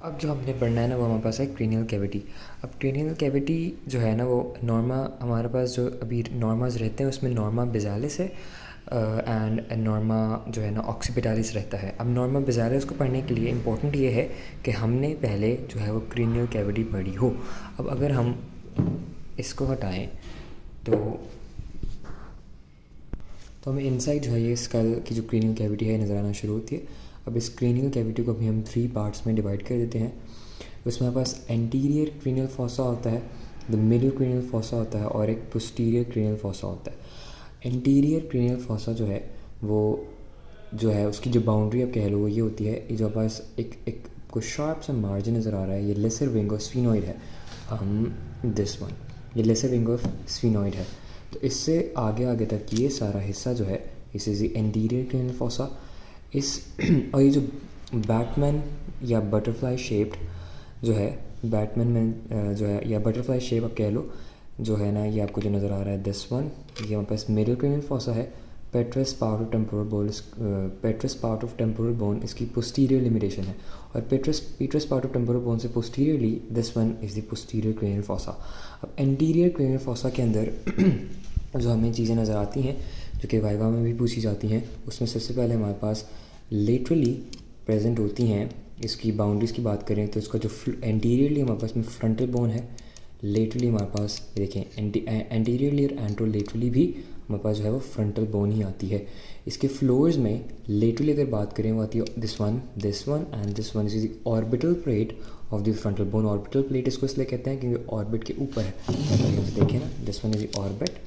अब जो हमने पढ़ना है ना वो हमारे पास है क्रेनियल कैविटी। अब क्रेनियल कैविटी जो है ना वो नॉर्मा, हमारे पास जो अभी नॉर्मास रहते हैं उसमें नॉर्मा बेजालिस है एंड नॉर्मा जो है ना ऑक्सीपिटालिस रहता है। अब नॉर्मा बेजालिस को पढ़ने के लिए इम्पोर्टेंट ये है कि हमने पहले जो है वो क्रेनियल कैविटी पढ़ी हो। अब अगर हम इसको हटाएं तो हमें इनसाइड जो है ये स्कल की जो क्रेनियल कैविटी है नज़र आना शुरू होती है। अब इस क्रेनियल कैविटी को भी हम 3 पार्ट्स में डिवाइड कर देते हैं। उसमें हमारे पास एंटीरियर क्रेनियल फॉसा होता है, द मिडिल क्रेनियल फॉसा होता है और एक पोस्टीरियर क्रेनियल फॉसा होता है। एंटीरियर क्रेनियल फॉसा जो है वो जो है उसकी जो बाउंड्री आप कह लो वो ये होती है, ये जो पास एक को शार्प सा मार्जिन नज़र आ रहा है, ये लेसर विंग ऑफ स्फीनॉइड है। दिस वन, ये लेसर विंग ऑफ स्फीनॉइड है। तो इससे आगे आगे तक ये सारा हिस्सा जो है इस is the anterior cranial fossa. इस और ये जो बैटमैन या बटरफ्लाई शेप्ड जो है, बैटमैन में जो है या बटरफ्लाई शेप आप कह लो जो है ना, ये आपको जो नज़र आ रहा है दिस वन, ये हमारे पास मिडिल क्रेनियल फॉसा है। Petrous part of temporal bone, petrous part of temporal bone इसकी पोस्टीरियर लिमिटेशन है और petrous part of temporal bone से posteriorly this one is the posterior cranial fossa. अब एंटीरियर क्रेनियल फॉसा के अंदर जो हमें चीज़ें नज़र आती हैं जो कि वाइवा में भी पूछी जाती हैं, उसमें सबसे पहले हमारे पास लेटरली प्रेजेंट होती हैं। इसकी बाउंड्रीज़ की बात करें तो इसका जो एंटीरियरली हमारे पास में फ्रंटल बोन है, लेटरली हमारे पास देखें एंटीरियरली और एंट्रोलेटरली भी हमारे पास जो है वो फ्रंटल बोन ही आती है। इसके फ्लोर्स में लेटरली अगर बात करें वो आती है this one and this one is the orbital plate of the frontal bone. Orbital plate इसको इसलिए कहते हैं क्योंकि ऑर्बिट के ऊपर है। देखें ना, this one is the orbit,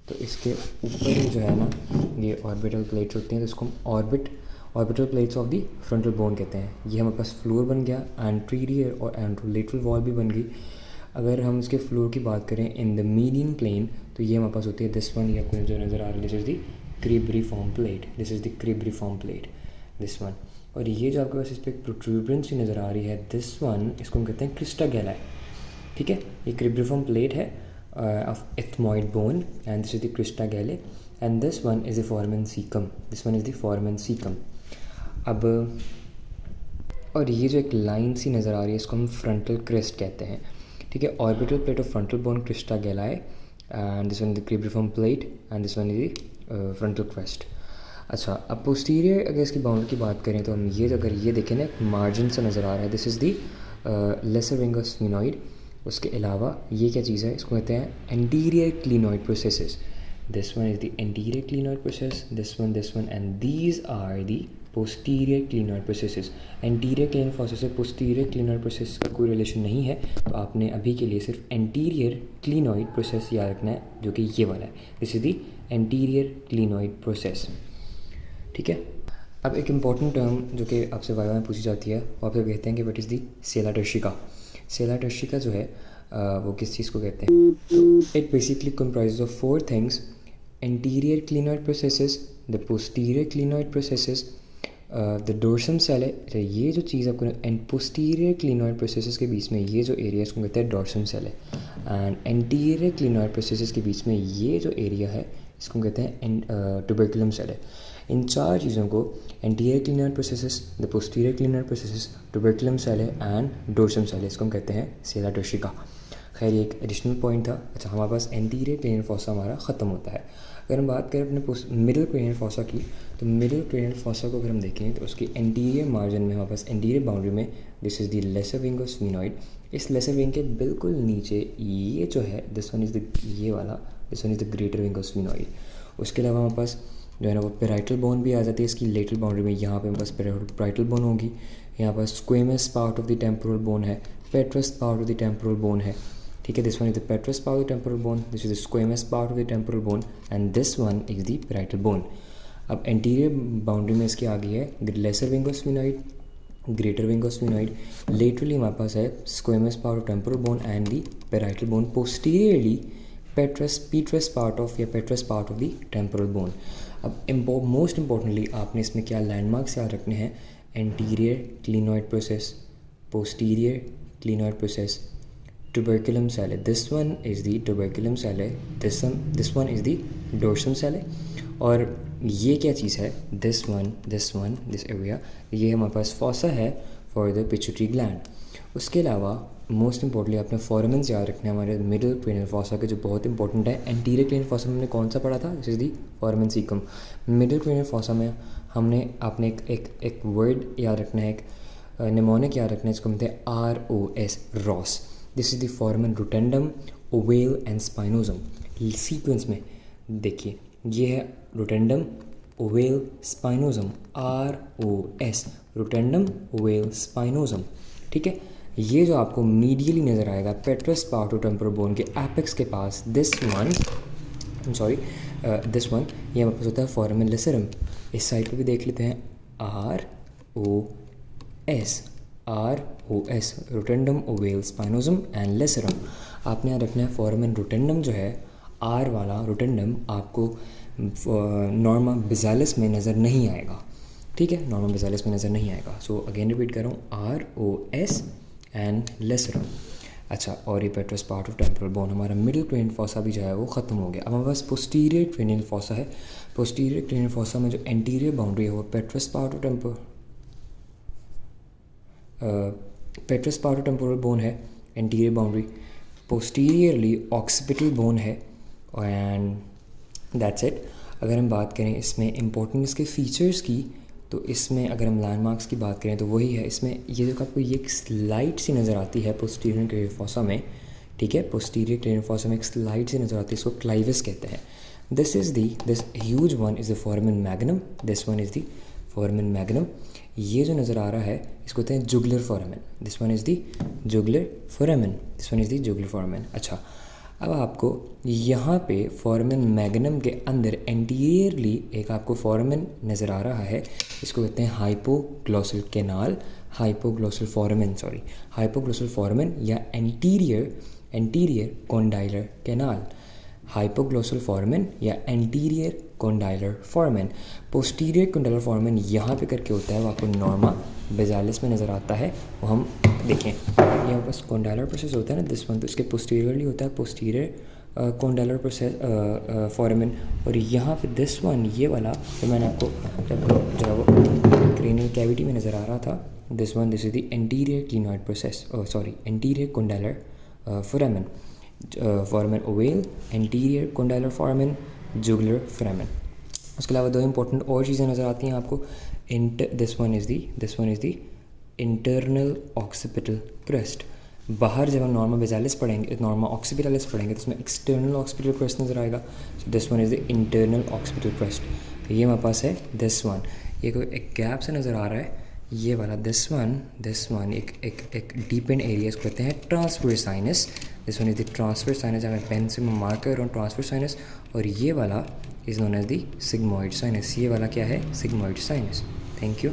तो इसके ऊपर जो है ना ये ऑर्बिटल प्लेट्स होती हैं, तो इसको हम orbital plates of the frontal bone कहते हैं। ये हमारे पास फ्लोर बन गया, एंटीरियर और एंट्रोलेटरल वॉल भी बन गई। अगर हम इसके फ्लोर की बात करें इन द मीडियन प्लेन तो ये हमारे पास होती है दिस वन, ये आपको जो नज़र आ रही है this is the cribriform plate, this is the cribriform plate this one. और ये जो आपके पास इस पर प्रोट्रूबरेंस भी नज़र आ रही है दिस वन, इसको हम कहते हैं क्रिस्टा गैला, ठीक है। ये क्रिब्रिफॉर्म प्लेट है of ethmoid bone and this is the crista galli and this one is the foramen caecum, this one is the foramen caecum. अब और ये जो एक लाइन सी नज़र आ रही है इसको हम फ्रंटल क्रेस्ट कहते हैं, ठीक है। Orbital plate of frontal bone crista galli and this one is the cribriform plate and this one is the frontal crest. अच्छा, अब पोस्टीरियर अगर इसकी बाउंड्री की बात करें तो हम ये अगर ये देखें ना, मार्जिन सा नज़र आ रहा है, this is the lesser wing of sphenoid. उसके अलावा ये क्या चीज़ है, इसको कहते हैं anterior clinoid processes. This one is the anterior clinoid process, this one and these are the posterior clinoid processes. Anterior clinoid process से पोस्टीरियर क्लिनॉइड प्रोसेस का कोई रिलेशन नहीं है, तो आपने अभी के लिए सिर्फ एंटीरियर क्लिनॉइड प्रोसेस याद रखना है जो कि ये वाला है, this is the anterior clinoid process, ठीक है। अब एक इम्पॉर्टेंट टर्म जो कि आपसे वाइवा में पूछी जाती है वो आपसे कहते हैं कि वट इज़ दी सेला टर्शिका। सेला टर्शिका जो है वो किस चीज़ को कहते हैं, तो it basically comprises of 4 things: anterior clinoid processes, the posterior clinoid processes, the dorsum sellae है। तो ये जो चीज़ आपको एंड पोस्टीरियर क्लिनॉइड प्रोसेसेस के बीच में ये जो एरिया इसको कहते हैं डोर्सम सेल है, एंड एंटीरियर क्लिनॉइड प्रोसेसेस के बीच में ये जो एरिया है इसको कहते हैं ट्यूबरकुलम सेल है। इन 4 चीज़ों को anterior clinoid processes, the posterior clinoid processes, tuberculum sellae है एंड डोर्सम सेल है, इसको हम कहते हैं सेला टर्शिका। खैर एक एडिशनल पॉइंट था। अच्छा, हमारे पास एंटीरियर क्रेनियल फॉसा हमारा ख़त्म होता है। अगर हम बात करें अपने मिडिल क्रेनियल फॉसा की, तो मिडिल क्रेनियल फॉसा को अगर हम देखें तो उसकी एंटीरियर मार्जिन में हमारे पास एंटीरियर बाउंड्री में this is the lesser wing of sphenoid. इस लेसर विंग के बिल्कुल नीचे ये जो है दिस वन इज़ द ये वाला, this one is the greater wing of sphenoid. उसके अलावा हमारे पास जो है ना वो पेराइटल बोन भी आ जाती है इसकी लेटरल बाउंड्री में। यहाँ पे हमारे पास पेराइटल बोन होगी, यहाँ पर squamous part of the temporal bone है, petrous part of the temporal bone है, ठीक है। This one is the petrous part of the temporal bone, this is the squamous part of the temporal bone and this one is the parietal bone. अब anterior boundary में इसके आगे है the lesser wing of sphenoid, greater wing of sphenoid. Laterally हमारे पास है squamous part of temporal bone and the parietal bone. Posteriorly petrous part of या petrous part of the temporal bone. अब most importantly आपने इसमें क्या landmarks याद रखने हैं, anterior clinoid process, posterior clinoid process, tuberculum sellae है, this one is the tuberculum sellae है, this one is the dorsum sellae है। और ये क्या चीज़ है, दिस एरिया, ये हमारे पास फॉसा है फॉर द पिट्यूटरी ग्लैंड। उसके अलावा मोस्ट इंपॉर्टेंटली आपने फॉरमेंस याद रखना है हमारे मिडिल क्रेनियल फॉसा के, जो बहुत इंपॉर्टेंट है। एंटीरियर क्रेनियल फॉसा में हमने कौन सा पढ़ा था, this is the foramen caecum. Middle cranial fossa में आपने एक वर्ड याद रखना है, एक निमोनिक याद रखना है, इसको कहते हैं ROS, ROS. This is the foramen rotundum, ovale and spinosum. Sequence में देखिए, ये है rotundum, ovale, spinosum, ROS, rotundum, ovale, spinosum. ठीक है, ये जो आपको मीडियली नज़र आएगा पेट्रस पार्टोटेम्पोरल बोन के एपेक्स के पास, दिस वन, ये हमारे पास होता है फॉरमेन लेसरम। इस साइड पे भी देख लेते हैं, ROS, रोटेंडम, ओवेल, स्पाइनोजम एंड लेसरम। आपने यहाँ रखना है फॉरमेन रोटेंडम जो है, R वाला रोटेंडम आपको नॉर्मा बिजालिस में नज़र नहीं आएगा। ठीक है, नॉर्मा बिजालिस में नज़र नहीं आएगा। सो अगेन रिपीट कर रहा हूँ, ROS एंड लेसरम। अच्छा, और ये petrous part of temporal bone, हमारा मिडिल क्रेनियल फॉसा भी जो है वो ख़त्म हो गया। अब हमारे पास पोस्टीरियर क्रेनियल फॉसा है। पोस्टीरियर क्रेनियल फॉसा में जो एंटीरियर बाउंड्री है वो petrous part of temporal bone है, anterior boundary. Posteriorly occipital bone है एंड दैट्स इट। अगर हम बात करें इसमें इंपॉर्टेंट इसके फीचर्स की, तो इसमें अगर हम लैंडमार्क्स की बात करें तो वही है। इसमें ये जो आपको ये एक स्लाइड सी नज़र आती है पोस्टीरियर क्रेनियल फॉसा में, ठीक है, पोस्टीरियर क्रेनियल फॉसा में एक स्लाइड सी नज़र आती है, इसको क्लाइवस कहते हैं। This huge one is the foramen magnum, this one is the foramen magnum. ये जो नज़र आ रहा है इसको कहते हैं jugular foramen, this one is the jugular foramen. अच्छा, अब आपको यहाँ पे फॉरमेन मैग्नम के अंदर एंटीरियरली एक आपको फॉरमेन नज़र आ रहा है, इसको कहते हैं हाइपोग्लॉसल फॉरमेन या anterior condylar canal. Hypoglossal foramen या anterior condylar foramen. Posterior condylar foramen यहाँ पे करके होता है, वो आपको नॉर्मा बेजालिस में नज़र आता है। वो हम देखें, यहाँ पास कॉन्डाइलर प्रोसेस होता है ना, दिस वन, तो इसके पोस्टीरियरली होता है पोस्टीरियर कॉन्डाइलर प्रोसेस फॉरमेन। और यहाँ पे दिस वन, ये वाला जो मैंने आपको जो है वो क्रेनियल कैविटी में नज़र आ रहा था, this is the anterior clinoid process, anterior condylar foramen, foramen ovale, anterior condylar foramen, jugular foramen. उसके अलावा दो इंपॉर्टेंट और चीज़ें नज़र आती हैं आपको। This one is the internal occipital crest. बाहर जब हम नॉर्मा बेजालिस पढ़ेंगे, नॉर्मा ऑक्सीपिटलिस पढ़ेंगे, तो उसमें एक्सटर्नल ऑक्सीपिटल क्रेस्ट नज़र आएगा। So this one is the internal occipital crest. ये हमारे पास है दिस वन, ये कोई एक गैप से नज़र आ रहा है, ये वाला दिस वन एक डीपेंड एरियाज कहते हैं transverse sinus. This one is the transverse sinus, अगर पेन से मार्क कर रहा हूँ ट्रांसवर्स साइनस। और ये वाला is known as the sigmoid sinus, ये वाला क्या है, सिग्मॉइड साइनस। Thank you.